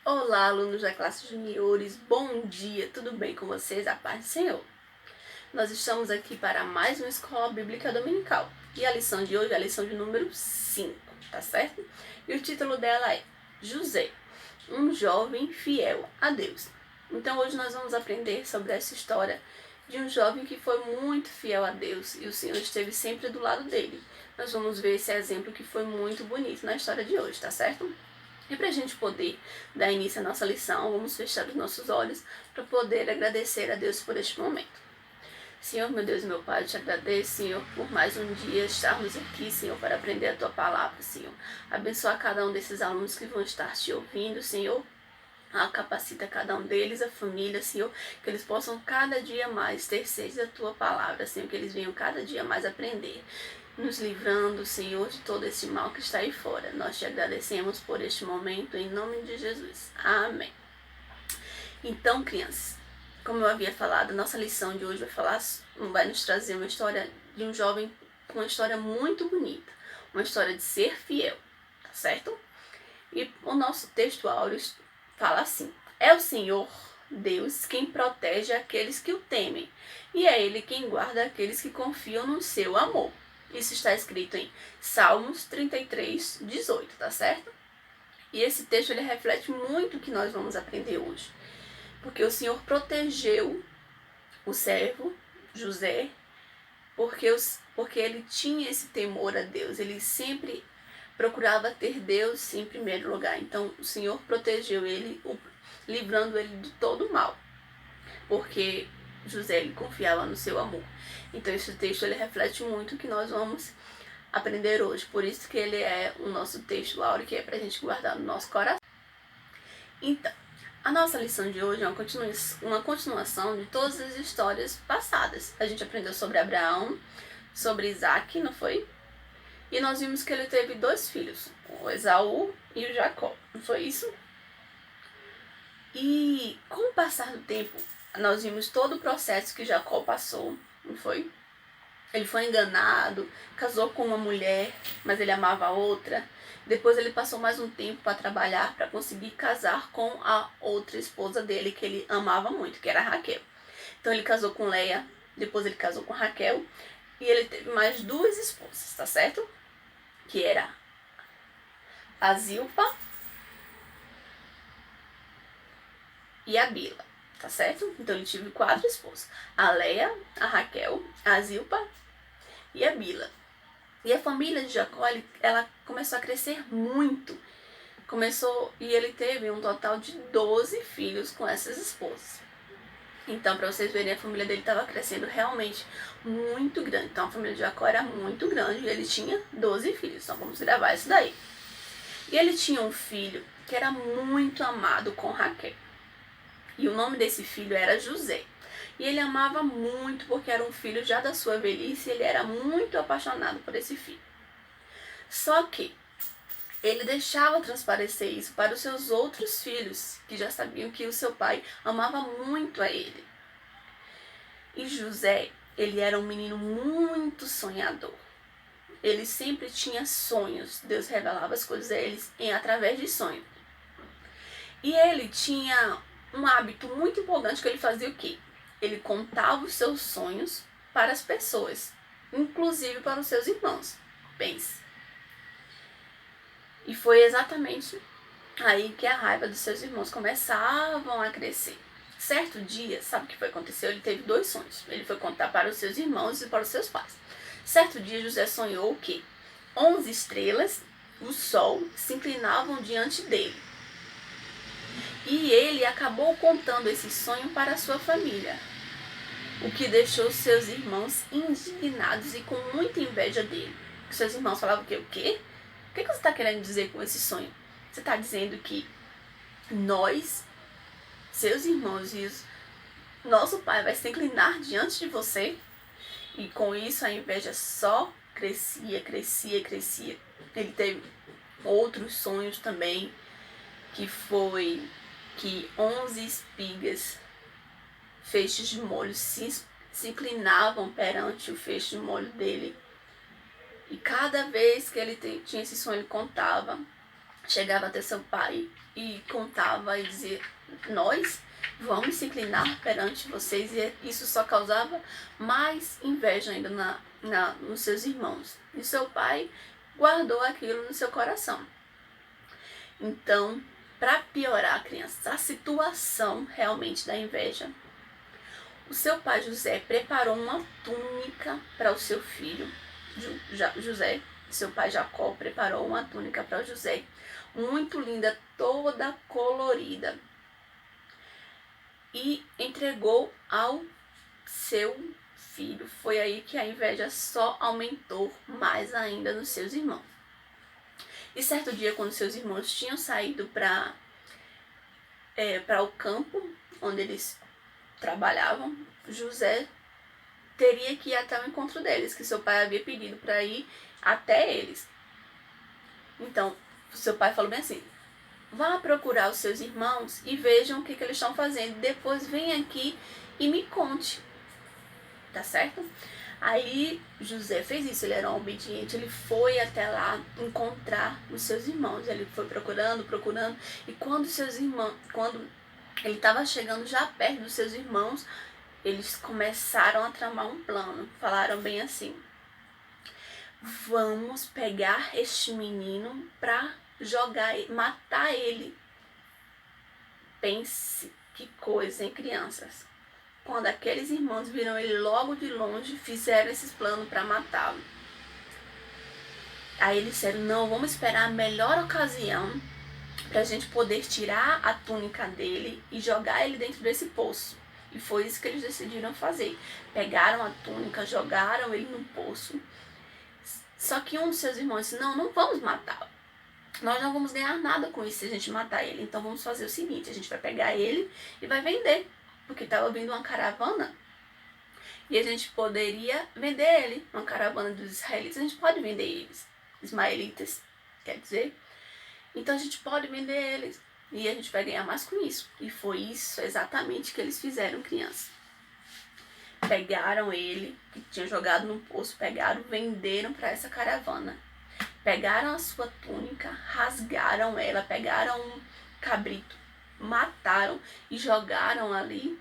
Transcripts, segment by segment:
Olá, alunos da classe juniores, bom dia, tudo bem com vocês? A paz do Senhor. Nós estamos aqui para mais uma escola bíblica dominical e a lição de hoje é a lição de número 5, tá certo? E o título dela é José, um jovem fiel a Deus. Então hoje nós vamos aprender sobre essa história de um jovem que foi muito fiel a Deus e o Senhor esteve sempre do lado dele. Nós vamos ver esse exemplo que foi muito bonito na história de hoje, tá certo? E para a gente poder dar início à nossa lição, vamos fechar os nossos olhos para poder agradecer a Deus por este momento. Senhor, meu Deus e meu Pai, eu te agradeço, Senhor, por mais um dia estarmos aqui, Senhor, para aprender a Tua Palavra, Senhor. Abençoa cada um desses alunos que vão estar te ouvindo, Senhor. Capacita cada um deles, a família, Senhor, que eles possam cada dia mais ter sede da Tua Palavra, Senhor, que eles venham cada dia mais aprender, nos livrando, Senhor, de todo esse mal que está aí fora. Nós te agradecemos por este momento, em nome de Jesus. Amém. Então, crianças, como eu havia falado, nossa lição de hoje vai nos trazer uma história de um jovem com uma história muito bonita, uma história de ser fiel, tá certo? E o nosso texto áureo fala assim: é o Senhor Deus quem protege aqueles que o temem, e é Ele quem guarda aqueles que confiam no seu amor. Isso está escrito em Salmos 33, 18, tá certo? E esse texto ele reflete muito o que nós vamos aprender hoje. Porque o Senhor protegeu o servo José, porque ele tinha esse temor a Deus. Ele sempre procurava ter Deus em primeiro lugar. Então o Senhor protegeu ele, livrando ele de todo o mal. Porque José ele confiava no seu amor. Então esse texto ele reflete muito o que nós vamos aprender hoje. Por isso que ele é o nosso texto áureo, que é para a gente guardar no nosso coração. Então, a nossa lição de hoje é uma continuação de todas as histórias passadas. A gente aprendeu sobre Abraão, sobre Isaac, não foi? E nós vimos que ele teve 2 filhos, o Esaú e o Jacó, não foi isso? E com o passar do tempo, nós vimos todo o processo que Jacó passou, não foi? Ele foi enganado, casou com uma mulher, mas ele amava a outra. Depois ele passou mais um tempo para trabalhar, para conseguir casar com a outra esposa dele, que ele amava muito, que era Raquel. Então ele casou com Leia, depois ele casou com Raquel, e ele teve mais 2 esposas, tá certo? Que era a Zilpa e a Bila, tá certo? Então ele teve 4 esposas: a Leia, a Raquel, a Zilpa e a Bila. E a família de Jacó, ela começou a crescer muito. E ele teve um total de 12 filhos com essas esposas. Então, para vocês verem, a família dele estava crescendo realmente muito grande. Então, a família de Jacó era muito grande e ele tinha 12 filhos. Então, vamos gravar isso daí. E ele tinha um filho que era muito amado com Raquel. E o nome desse filho era José. E ele amava muito porque era um filho já da sua velhice e ele era muito apaixonado por esse filho. Só que ele deixava transparecer isso para os seus outros filhos, que já sabiam que o seu pai amava muito a ele. E José, ele era um menino muito sonhador. Ele sempre tinha sonhos. Deus revelava as coisas a eles através de sonhos. E ele tinha um hábito muito importante que ele fazia o quê? Ele contava os seus sonhos para as pessoas, inclusive para os seus irmãos. Pense. E foi exatamente aí que a raiva dos seus irmãos começavam a crescer. Certo dia, sabe o que foi acontecer? Ele teve 2 sonhos. Ele foi contar para os seus irmãos e para os seus pais. Certo dia, José sonhou que 11 estrelas, o sol, se inclinavam diante dele. E ele acabou contando esse sonho para a sua família, o que deixou seus irmãos indignados e com muita inveja dele. Seus irmãos falavam o quê? O quê? O que você está querendo dizer com esse sonho? Você está dizendo que nós, seus irmãos e nosso pai vai se inclinar diante de você? E com isso a inveja só crescia. Ele teve outros sonhos também, que foi que 11 espigas, feixes de molho, se inclinavam perante o feixe de molho dele. E cada vez que ele tinha esse sonho, ele contava. chegava até seu pai e contava e dizia: nós vamos se inclinar perante vocês, e isso só causava mais inveja ainda nos seus irmãos. E seu pai guardou aquilo no seu coração. Então, para piorar, crianças, a situação realmente da inveja, o seu pai José preparou uma túnica para o seu filho José. Seu pai Jacó preparou uma túnica para José, muito linda, toda colorida, e entregou ao seu filho. Foi aí que a inveja só aumentou mais ainda nos seus irmãos. E certo dia, quando seus irmãos tinham saído para o campo onde eles trabalhavam, José teria que ir até o encontro deles, que seu pai havia pedido para ir até eles. Então, seu pai falou bem assim: vá procurar os seus irmãos e vejam o que eles estão fazendo. Depois vem aqui e me conte. Tá certo? Aí José fez isso, ele era um obediente, ele foi até lá encontrar os seus irmãos. Ele foi procurando, e quando ele estava chegando já perto dos seus irmãos, eles começaram a tramar um plano. Falaram bem assim: vamos pegar este menino para matar ele. Pense que coisa, hein, crianças? Quando aqueles irmãos viram ele logo de longe, fizeram esses planos para matá-lo. Aí eles disseram: não, vamos esperar a melhor ocasião para a gente poder tirar a túnica dele e jogar ele dentro desse poço. E foi isso que eles decidiram fazer. Pegaram a túnica, jogaram ele no poço. Só que um dos seus irmãos disse: não vamos matá-lo. Nós não vamos ganhar nada com isso se a gente matar ele. Então vamos fazer o seguinte: a gente vai pegar ele e vai vender. Porque estava vindo uma caravana e a gente poderia vender ele. Uma caravana dos israelitas, a gente pode vender eles. Ismaelitas, quer dizer. Então a gente pode vender eles e a gente vai ganhar mais com isso. E foi isso exatamente que eles fizeram, criança. Pegaram ele, que tinha jogado no poço, venderam para essa caravana. Pegaram a sua túnica, rasgaram ela, pegaram um cabrito, mataram e jogaram ali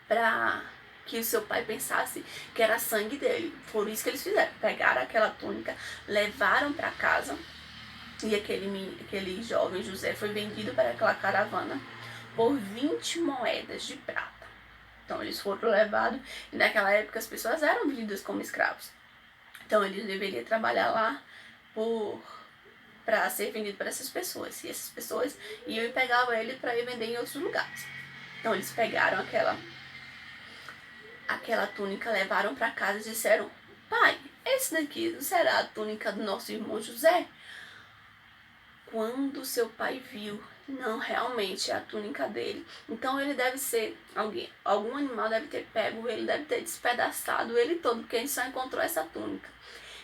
para que o seu pai pensasse que era sangue dele. Por isso que eles fizeram. Pegaram aquela túnica, levaram para casa, e aquele jovem José foi vendido para aquela caravana por 20 moedas de prata. Então eles foram levados, e naquela época as pessoas eram vendidas como escravos. Então eles deveriam trabalhar lá para ser vendido para essas pessoas. E essas pessoas iam e pegavam ele para ir vender em outros lugares. Então eles pegaram aquela túnica, levaram para casa e disseram: pai, esse daqui não será a túnica do nosso irmão José? Quando seu pai viu, não, realmente é a túnica dele. Então ele deve ser algum animal deve ter pego ele, deve ter despedaçado ele todo, porque ele só encontrou essa túnica.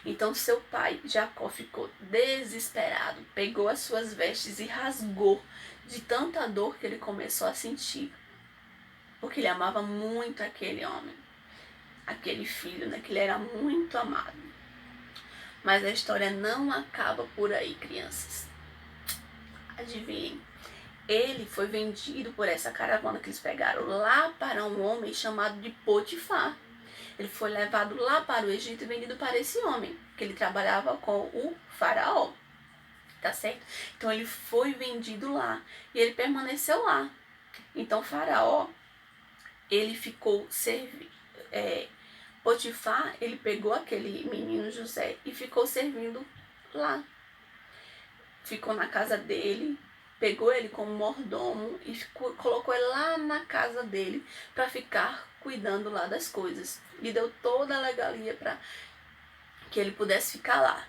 Então seu pai, Jacó, ficou desesperado, pegou as suas vestes e rasgou de tanta dor que ele começou a sentir. Porque ele amava muito aquele homem, aquele filho, né, que ele era muito amado. Mas a história não acaba por aí, crianças. Adivinhem, ele foi vendido por essa caravana que eles pegaram lá para um homem chamado de Potifar. Ele foi levado lá para o Egito e vendido para esse homem, que ele trabalhava com o faraó, tá certo? Então ele foi vendido lá e ele permaneceu lá. Então faraó, ele ficou Potifar, ele pegou aquele menino José e ficou servindo lá. Ficou na casa dele, pegou ele como mordomo e colocou ele lá na casa dele para ficar cuidando lá das coisas. E deu toda a regalia para que ele pudesse ficar lá.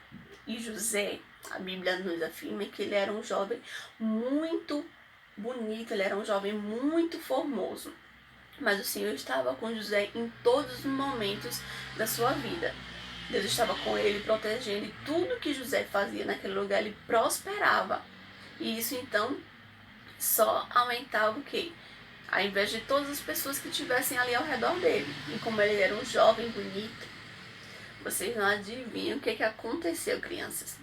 E José, a Bíblia nos afirma que ele era um jovem muito bonito, ele era um jovem muito formoso. Mas o Senhor estava com José em todos os momentos da sua vida. Deus estava com ele, protegendo, e tudo que José fazia naquele lugar, ele prosperava. E isso, então, só aumentava o quê? A inveja de todas as pessoas que estivessem ali ao redor dele. E como ele era um jovem bonito, vocês não adivinham o que aconteceu, crianças.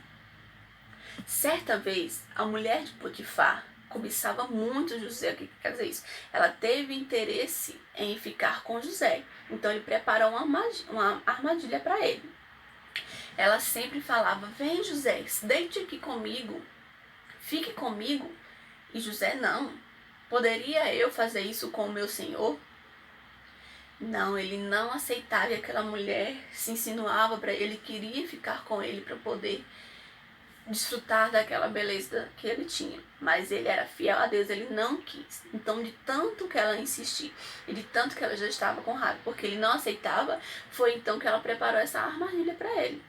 Certa vez, a mulher de Potifar cobiçava muito José. O que quer dizer isso? Ela teve interesse em ficar com José. Então ele preparou uma armadilha para ele. Ela sempre falava: vem, José, deite aqui comigo, fique comigo. E José: não, poderia eu fazer isso com o meu senhor? Não, ele não aceitava, e aquela mulher se insinuava para ele, queria ficar com ele para poder desfrutar daquela beleza que ele tinha. Mas ele era fiel a Deus, ele não quis. Então, de tanto que ela insistiu e de tanto que ela já estava com raiva, porque ele não aceitava, foi então que ela preparou essa armadilha para ele.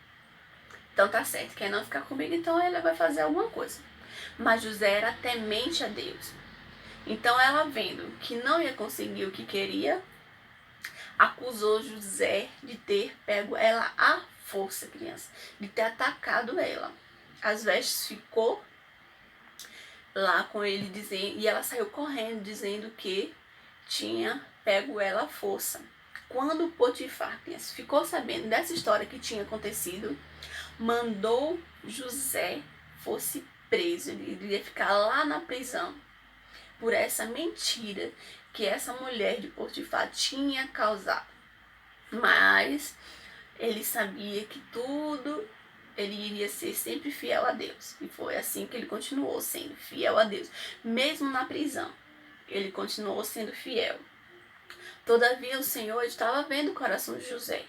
Então tá certo, quer não ficar comigo, então ela vai fazer alguma coisa. Mas José era temente a Deus. Então ela, vendo que não ia conseguir o que queria, acusou José de ter pego ela à força, criança, de ter atacado ela. As vestes ficou lá com ele dizendo, e ela saiu correndo dizendo que tinha pego ela à força. Quando Potifar ficou sabendo dessa história que tinha acontecido, mandou José fosse preso. Ele iria ficar lá na prisão por essa mentira que essa mulher de Potifar tinha causado. Mas ele sabia que tudo ele iria ser sempre fiel a Deus. E foi assim que ele continuou sendo fiel a Deus. Mesmo na prisão, ele continuou sendo fiel. Todavia o Senhor estava vendo o coração de José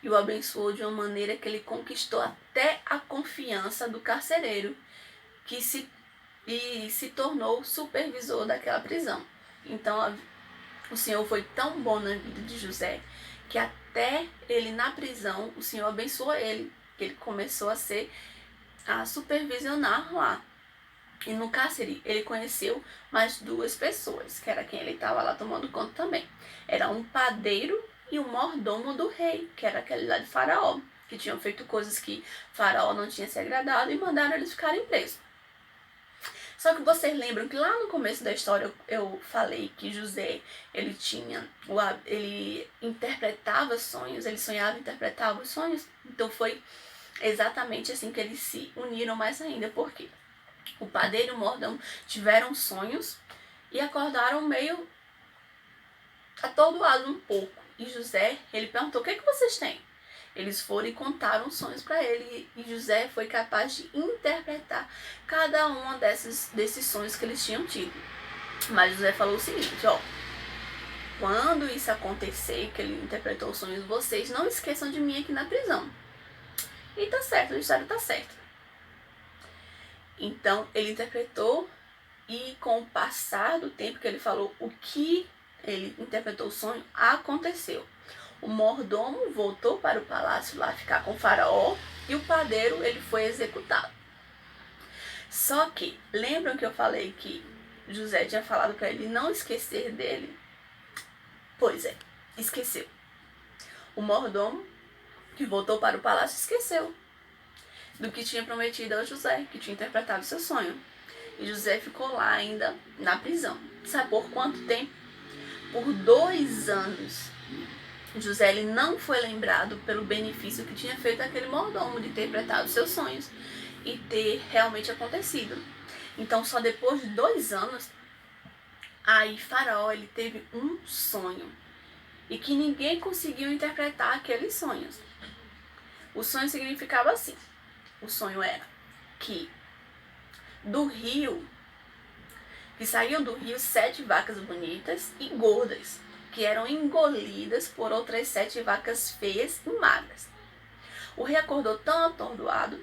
e o abençoou de uma maneira que ele conquistou até a confiança do carcereiro, que se tornou supervisor daquela prisão. Então o Senhor foi tão bom na vida de José que até ele na prisão, o Senhor abençoou ele, que ele começou a supervisionar lá. E no cárcere ele conheceu mais duas pessoas, que era quem ele estava lá tomando conta também. Era um padeiro e um mordomo do rei, que era aquele lá de Faraó, que tinham feito coisas que Faraó não tinha se agradado e mandaram eles ficarem presos. Só que vocês lembram que lá no começo da história eu falei que José, ele interpretava sonhos, ele sonhava e interpretava os sonhos. Então foi exatamente assim que eles se uniram mais ainda. Por quê? O padeiro e o mordomo tiveram sonhos e acordaram meio atordoados um pouco. E José, ele perguntou: o que é que vocês têm? Eles foram e contaram sonhos para ele, e José foi capaz de interpretar cada um desses sonhos que eles tinham tido. Mas José falou o seguinte: ó, quando isso acontecer, que ele interpretou os sonhos, vocês não esqueçam de mim aqui na prisão. E tá certo, a história tá certa. Então ele interpretou, e com o passar do tempo que ele falou o que ele interpretou o sonho, aconteceu. O mordomo voltou para o palácio lá ficar com o faraó, e o padeiro ele foi executado. Só que, lembram que eu falei que José tinha falado para ele não esquecer dele? Pois é, esqueceu. O mordomo que voltou para o palácio esqueceu do que tinha prometido ao José, que tinha interpretado seu sonho. E José ficou lá ainda na prisão. Sabe por quanto tempo? Por 2 anos. José ele não foi lembrado pelo benefício que tinha feito aquele mordomo de ter interpretado seus sonhos e ter realmente acontecido. Então só depois de 2 anos, aí Faraó ele teve um sonho e que ninguém conseguiu interpretar aqueles sonhos. O sonho significava assim: o sonho era que saíam do rio 7 vacas bonitas e gordas, que eram engolidas por outras 7 vacas feias e magras. O rei acordou tão atordoado,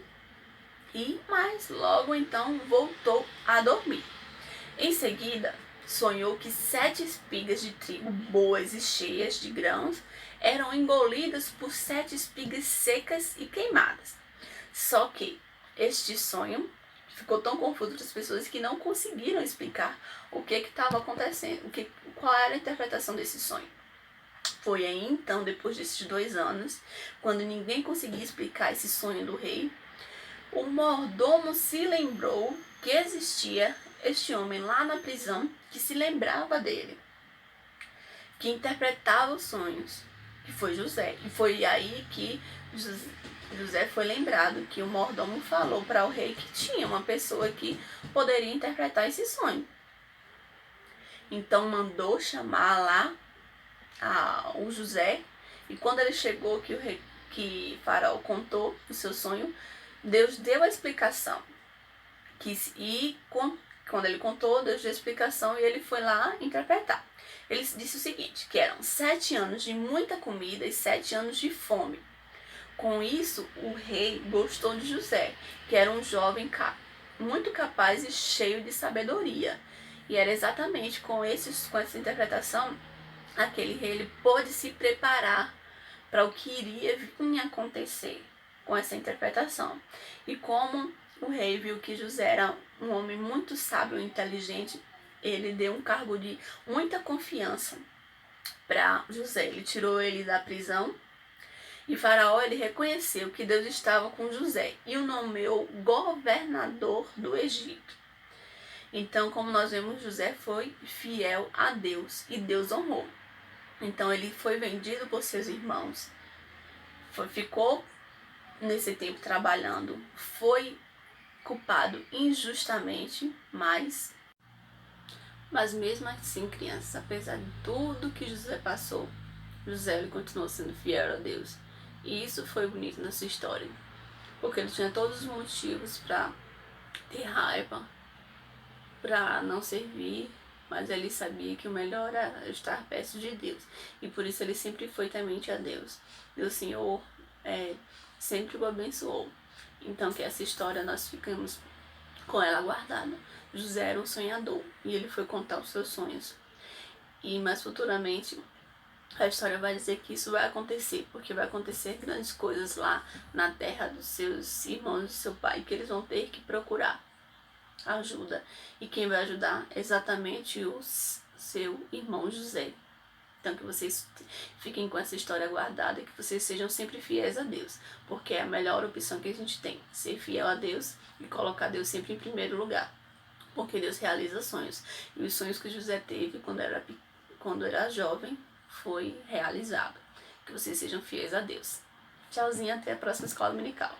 mas logo então voltou a dormir. Em seguida, sonhou que 7 espigas de trigo boas e cheias de grãos eram engolidas por 7 espigas secas e queimadas. Só que este sonho ficou tão confuso para as pessoas que não conseguiram explicar o que estava acontecendo, qual era a interpretação desse sonho. Foi aí então, depois desses 2 anos, quando ninguém conseguia explicar esse sonho do rei, o mordomo se lembrou que existia este homem lá na prisão que se lembrava dele, que interpretava os sonhos, que foi José. E foi aí que José foi lembrado que o mordomo falou para o rei que tinha uma pessoa que poderia interpretar esse sonho. Então mandou chamar lá o José, e quando ele chegou que Faraó contou o seu sonho, Deus deu a explicação. Quando ele contou, Deus deu a explicação e ele foi lá interpretar. Ele disse o seguinte, que eram 7 anos de muita comida e 7 anos de fome. Com isso, o rei gostou de José, que era um jovem muito capaz e cheio de sabedoria. E era exatamente com essa interpretação, aquele rei ele pôde se preparar para o que iria vir a acontecer com essa interpretação. E como o rei viu que José era um homem muito sábio e inteligente, ele deu um cargo de muita confiança para José. Ele tirou ele da prisão e Faraó ele reconheceu que Deus estava com José e o nomeou governador do Egito. Então, como nós vemos, José foi fiel a Deus e Deus honrou. Então, ele foi vendido por seus irmãos, ficou nesse tempo trabalhando, foi culpado injustamente, mas mesmo assim, crianças, apesar de tudo que José passou, José ele continuou sendo fiel a Deus. E isso foi bonito nessa história, porque ele tinha todos os motivos para ter raiva, para não servir, mas ele sabia que o melhor era estar perto de Deus. E por isso ele sempre foi temente a Deus. E o Senhor sempre o abençoou. Então que essa história nós ficamos com ela guardada. José era um sonhador e ele foi contar os seus sonhos. E mais futuramente a história vai dizer que isso vai acontecer, porque vai acontecer grandes coisas lá na terra dos seus irmãos, do seu pai, que eles vão ter que procurar ajuda. E quem vai ajudar é exatamente o seu irmão José. Então que vocês fiquem com essa história guardada e que vocês sejam sempre fiéis a Deus, porque é a melhor opção que a gente tem, ser fiel a Deus e colocar Deus sempre em primeiro lugar, porque Deus realiza sonhos. E os sonhos que José teve quando era jovem foi realizado. Que vocês sejam fiéis a Deus. Tchauzinho, até a próxima escola dominical.